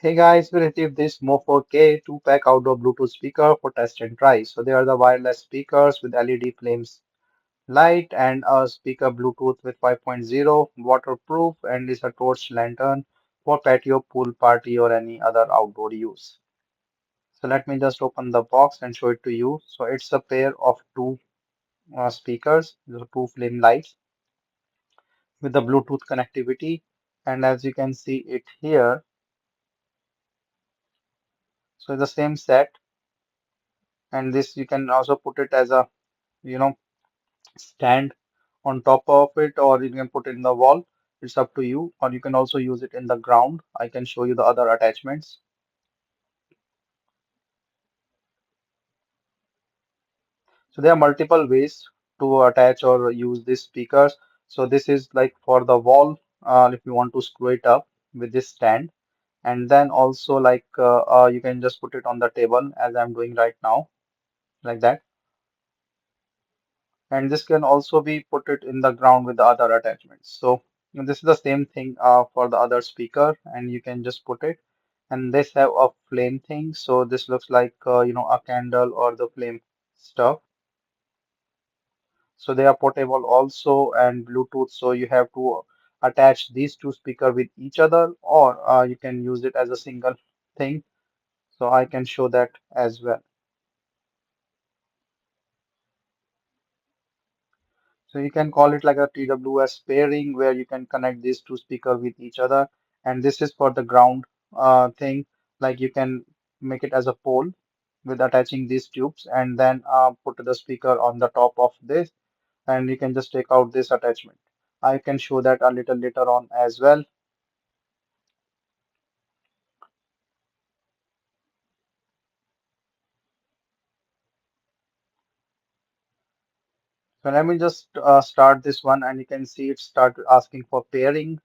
Hey guys, we received this Mo 4K 2-pack outdoor Bluetooth speaker for test and try. So they are the wireless speakers with LED flames light and a speaker Bluetooth with 5.0 waterproof and is a torch lantern for patio, pool party or any other outdoor use. So let me just open the box and show it to you. So it's a pair of two speakers, the two flame lights with the Bluetooth connectivity. And as you can see it here, so the same set and this you can also put it as a you know stand on top of it, or you can put it in the wall. It's up to you, or you can also use it in the ground. I can show you the other attachments. So there are multiple ways to attach or use these speakers. So this is like for the wall, if you want to screw it up with this stand, and then also like you can just put it on the table as I'm doing right now, like that. And this can also be put it in the ground with the other attachments. So this is the same thing for the other speaker, and you can just put it. And this have a flame thing, so this looks like a candle or the flame stuff. So they are portable also and Bluetooth. So you have to attach these two speaker with each other, or you can use it as a single thing. So I can show that as well. So you can call it like a TWS pairing where you can connect these two speakers with each other. And this is for the ground thing. Like you can make it as a pole with attaching these tubes and then put the speaker on the top of this, and you can just take out this attachment. I can show that a little later on as well. So let me just start this one, and you can see it start asking for pairing.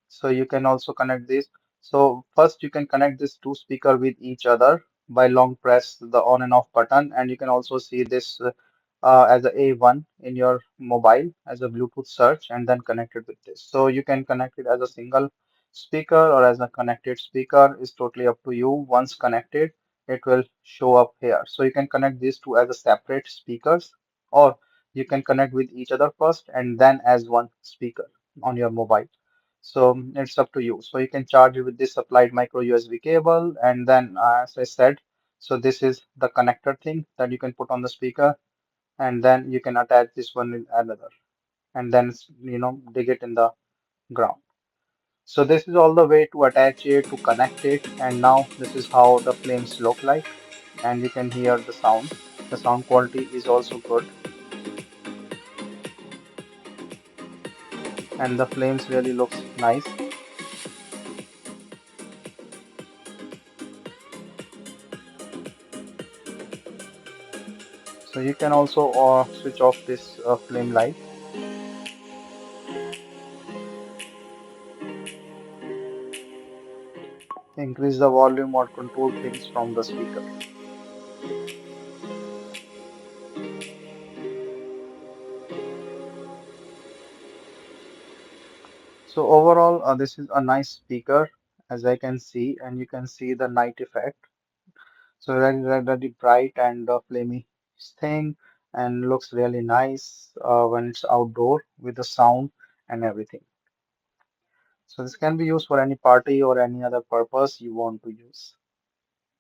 So you can also connect this. So first you can connect these two speaker with each other by long press the on and off button, and you can also see this as a A1 in your mobile as a Bluetooth search and then connect it with this. So you can connect it as a single speaker or as a connected speaker is totally up to you. Once connected, it will show up here. So you can connect these two as a separate speakers, or you can connect with each other first and then as one speaker on your mobile. So it's up to you. So you can charge it with this supplied micro USB cable, and then as I said, so this is the connector thing that you can put on the speaker, and then you can attach this one with another, and then dig it in the ground. So this is all the way to attach it, to connect it, and now this is how the flames look like, and you can hear the sound. The sound quality is also good, and the flames really looks nice. So you can also switch off this flame light, increase the volume or control things from the speaker. So overall, this is a nice speaker as I can see, and you can see the night effect. So very bright and flamey thing, and looks really nice when it's outdoor with the sound and everything. So this can be used for any party or any other purpose you want to use.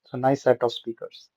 So nice set of speakers.